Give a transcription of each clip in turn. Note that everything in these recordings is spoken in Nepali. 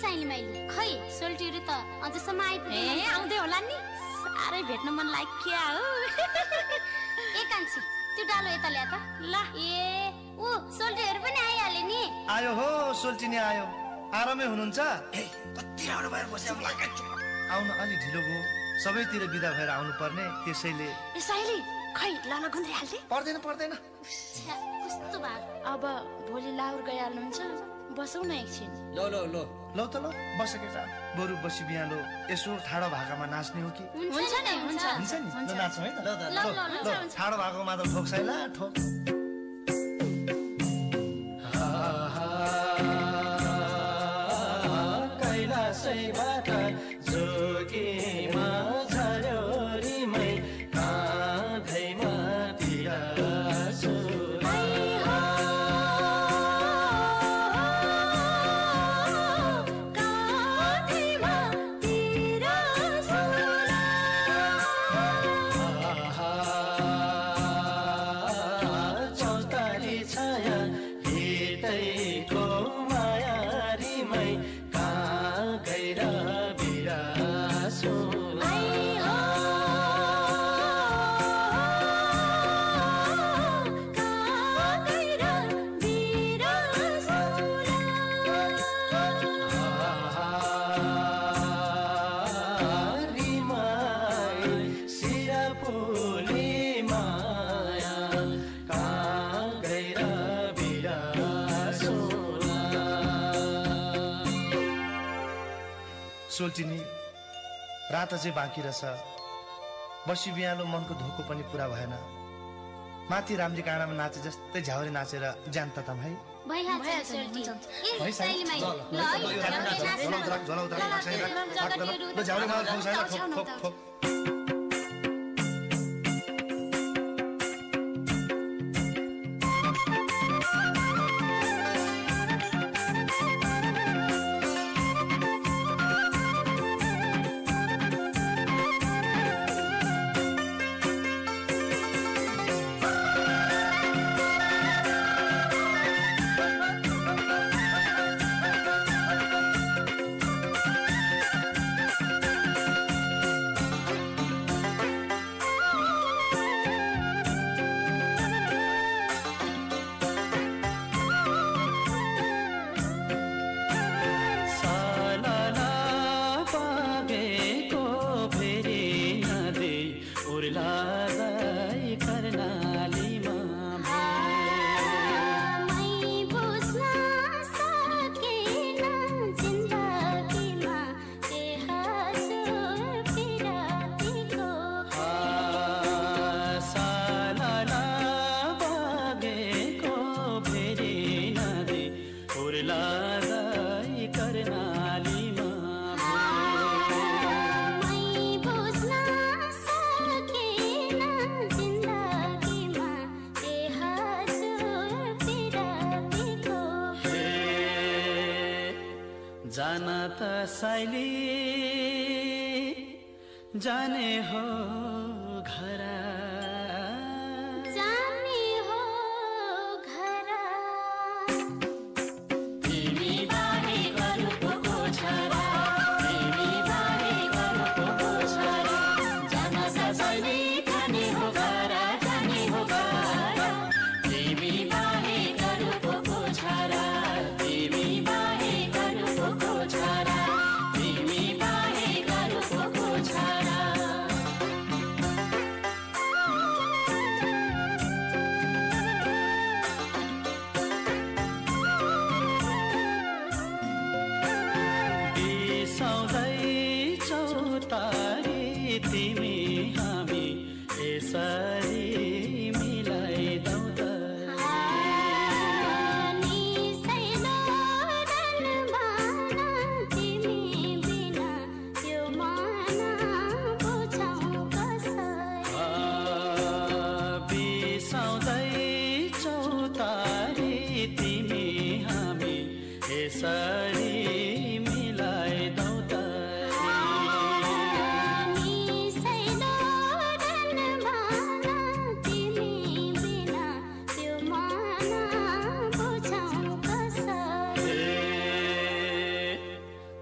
साइली माइली खै सोल्टीहरु त अझसम्म आइपुगेन। आउँदै होला नि, साह्रै भेट्न मन लाग्यो हो। ए कान्छी त्यो डालो यता ल्या त। ल ऊ सोल्टीहरु पनि आइहाले नि। आयो हो सोल्टी नि आयो। आरामै हुनुहुन्छ? कति राम्रो भएर बस्यो आउन अलि ढिलो भयो, सबैतिर बिदा भएर आउनु पर्ने, त्यसैले। ए साइली खै लाला गुन्द्री हाल्दै? पर्दैन। कस्तो भा अब भोलि लाउर गइहाल्नुहुन्छ, बसौँ न एकछिन। लौ त बस केटा, बरु बसी बिहालो यसो ठाडो भाकामा नाच्ने हो कि? हुन्छ नि हुन्छ नि ल नाच्छौँ है त। ल ठाडो भाकामा त ठोक छैन ठोक। कैलाशैबाट जोगीमा झर्यो रिमै काँधैमा तिरासु सोल्टिनी रात चाहिँ बाँकी रहेछ, बसी बिहालो मनको धोको पनि पुरा भएन। माथि रामजी काँडामा नाचे जस्तै झ्याउरे नाचेर ज्यान तताम है। भइहाल्छ सोल्टी। ए साइली माइली ल झ्याउरे माल ठोक ठोक। जाना त साइली जाने हो घर, जाने हो घर। तिमी बाहे गरुको छोरा, तिमी बाहे गरुको छोरा, जाना त साइली जाने हो घर, जाने हो घर। तिमी बाहे गरुको छोरा, तिमी बाहे गरुको छोरा, तिमी बाहे गरुको छोरा।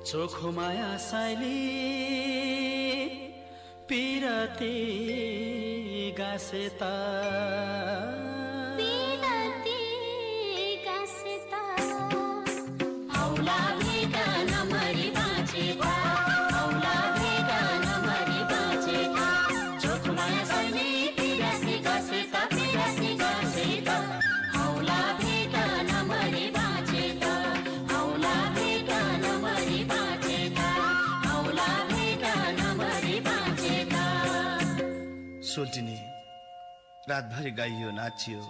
चोखो माया साइली पिरती गासेता औला भेगा नमरी बाँचेता औला भेगा नमरी बाँचेता चोखो माया साइली पिरती गासेता औला भेगा नमरी बाँचेता औला भेगा नमरी बाँचेता औला भेगा नमरी बाँचेता। सोल्टिनी रातभरि गाइयो नाचियो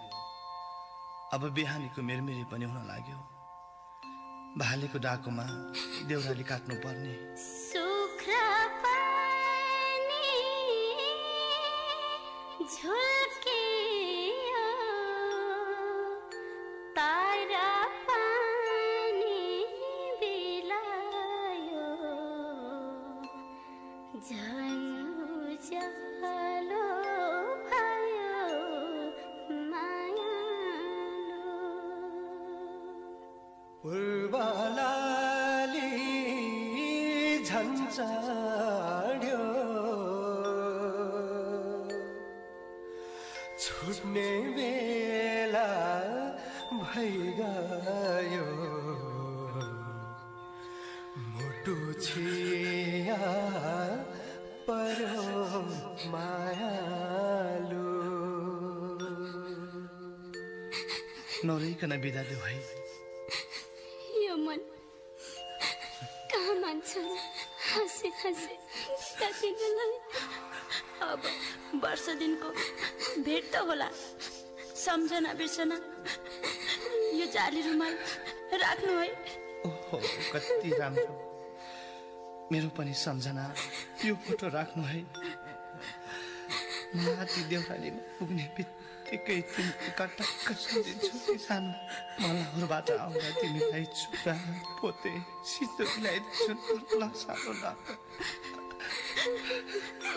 अब बिहानीको मेरमेरी पनि हुन लाग्यो भालेको डाकोमा देउराली काट्नु पर्ने सुख्रा पानी झुल्कियो तारा पानी बिलायो झन् उज्यालो भयो मायालो पूर्वलाली झन्झाड्यो छुट्ने बेला भइगयो मुटु छिया पर्यो मायालु नरिकन बिदा देऊ है यो मन कहाँ मान्छ हाँसे हाँसे काटिनलाई अब वर्ष दिनको भेट त होला सम्झना बिर्सना यो जाली रुमाल राख्नु है ओहो कति राम्रो मेरो पनि सम्झना यो फोटो राख्नु है माथि देउरालीमा पुग्ने बित्तिकै तिमीको कटक्क सम्झिन्छु कि सानो मलाउरबाट आउँदा तिमीलाई चुरा पोते सिन्दुर ल्याइदिन्छु ल सानो ल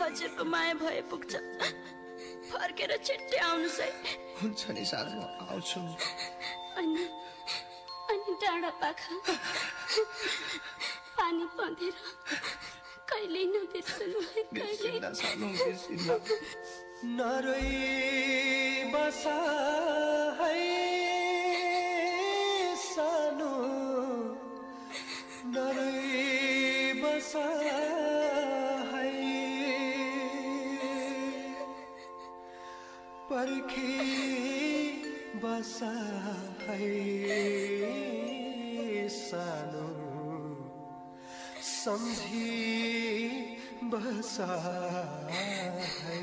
हजुरको माया भए पुग्छ फर्केर छिट्टै आउनुहोस् है हुन्छ नि सानो आउँछु अनि डाँडा पाखा पानी पँधेर कहिल्यै नबिर्सनु है बिर्सिन्न सानो बिर्सिन्न नरोई बसा है सानो नरोई बसा है पर्खी बसा है सानो सम्झी बसा है